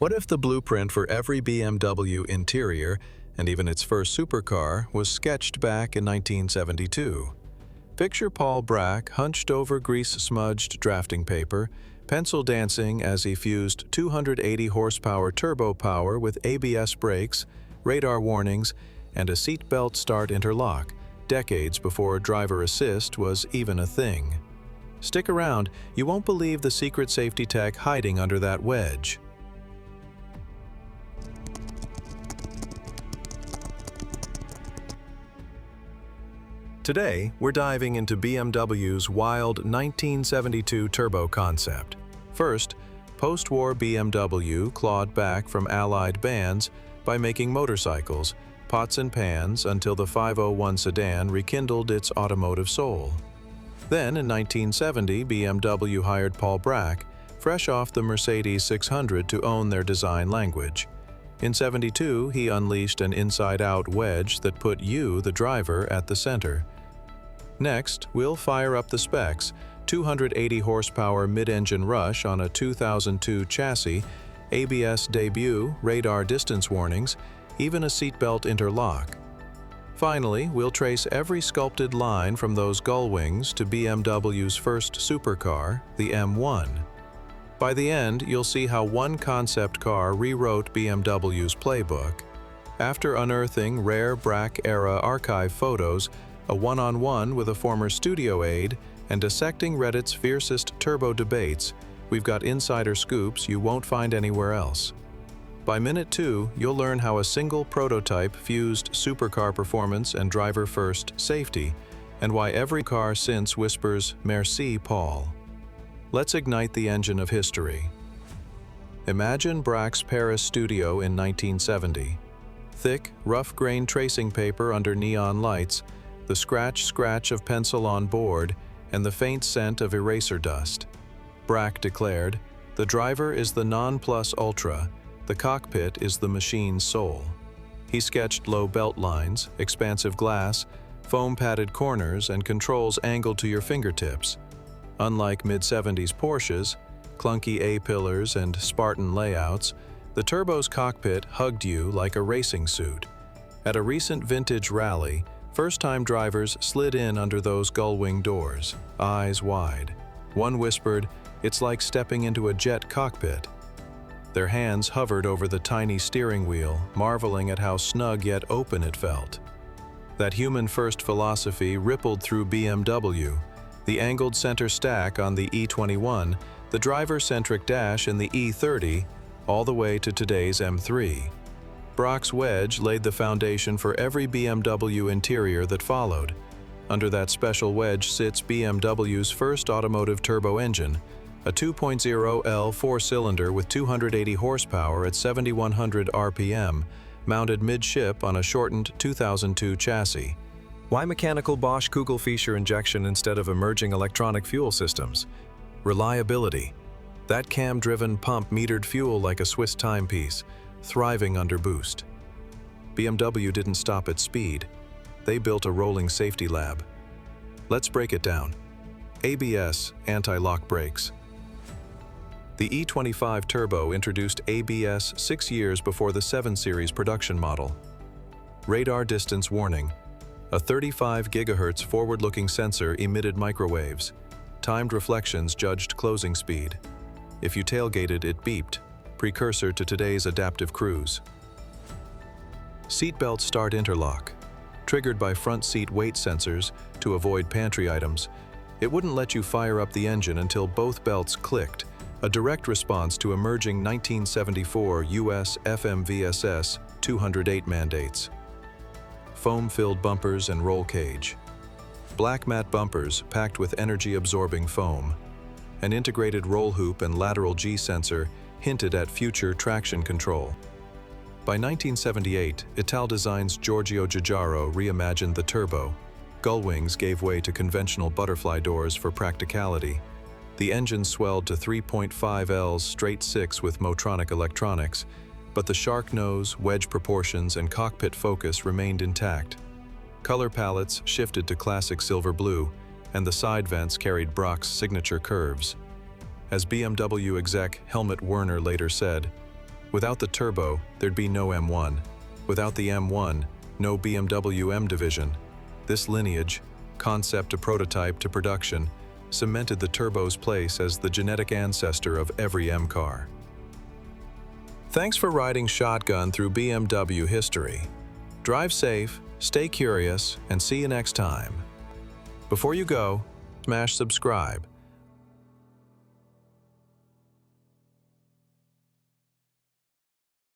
What if the blueprint for every BMW interior, and even its first supercar, was sketched back in 1972? Picture Paul Bracq hunched over grease-smudged drafting paper, pencil dancing as he fused 280 horsepower turbo power with ABS brakes, radar warnings, and a seatbelt start interlock, decades before driver assist was even a thing. Stick around, you won't believe the secret safety tech hiding under that wedge. Today, we're diving into BMW's wild 1972 turbo concept. First, post-war BMW clawed back from Allied bans by making motorcycles, pots and pans until the 501 sedan rekindled its automotive soul. Then, in 1970, BMW hired Paul Bracq, fresh off the Mercedes 600, to own their design language. In '72, he unleashed an inside-out wedge that put you, the driver, at the center. Next, we'll fire up the specs: 280 horsepower mid-engine rush on a 2002 chassis, ABS debut, radar distance warnings, even a seatbelt interlock. Finally, we'll trace every sculpted line from those Gullwings to BMW's first supercar, the M1. By the end, you'll see how one concept car rewrote BMW's playbook. After unearthing rare Bracq-era archive photos, a one-on-one with a former studio aide, and dissecting Reddit's fiercest turbo debates, we've got insider scoops you won't find anywhere else. By minute 2, you'll learn how a single prototype fused supercar performance and driver-first safety, and why every car since whispers, "Merci, Paul." Let's ignite the engine of history. Imagine Bracq's Paris studio in 1970. Thick, rough-grained tracing paper under neon lights, the scratch of pencil on board, and the faint scent of eraser dust. Bracq declared, "The driver is the non-plus ultra, the cockpit is the machine's soul." He sketched low belt lines, expansive glass, foam-padded corners, and controls angled to your fingertips. Unlike mid-70s Porsches, clunky A-pillars and Spartan layouts, the Turbo's cockpit hugged you like a racing suit. At a recent vintage rally, first-time drivers slid in under those Gullwing doors, eyes wide. One whispered, "It's like stepping into a jet cockpit." Their hands hovered over the tiny steering wheel, marveling at how snug yet open it felt. That human-first philosophy rippled through BMW, the angled center stack on the E21, the driver-centric dash in the E30, all the way to today's M3. Bracq's wedge laid the foundation for every BMW interior that followed. Under that special wedge sits BMW's first automotive turbo engine, a 2.0 L four-cylinder with 280 horsepower at 7,100 RPM, mounted midship on a shortened 2002 chassis. Why mechanical Bosch Kugelfischer injection instead of emerging electronic fuel systems? Reliability. That cam-driven pump metered fuel like a Swiss timepiece, thriving under boost. BMW didn't stop at speed. They built a rolling safety lab. Let's break it down. ABS, anti-lock brakes. The E25 Turbo introduced ABS 6 years before the 7 Series production model. Radar distance warning. A 35 GHz forward-looking sensor emitted microwaves. Timed reflections judged closing speed. If you tailgated, it beeped, precursor to today's adaptive cruise. Seatbelt start interlock. Triggered by front seat weight sensors to avoid pantry items, it wouldn't let you fire up the engine until both belts clicked, a direct response to emerging 1974 US FMVSS 208 mandates. Foam-filled bumpers and roll cage. Black matte bumpers packed with energy-absorbing foam. An integrated roll hoop and lateral G-sensor hinted at future traction control. By 1978, Italdesign's Giorgio Giugiaro reimagined the Turbo. Gullwings gave way to conventional butterfly doors for practicality. The engine swelled to 3.5 Ls straight 6 with Motronic electronics, but the shark nose, wedge proportions, and cockpit focus remained intact. Color palettes shifted to classic silver blue, and the side vents carried Bracq's signature curves. As BMW exec Helmut Werner later said, Without the Turbo, there'd be no M1. Without the M1, no BMW M division. This lineage, concept to prototype to production, cemented the Turbo's place as the genetic ancestor of every M-car. Thanks for riding shotgun through BMW history. Drive safe, stay curious, and see you next time. Before you go, smash subscribe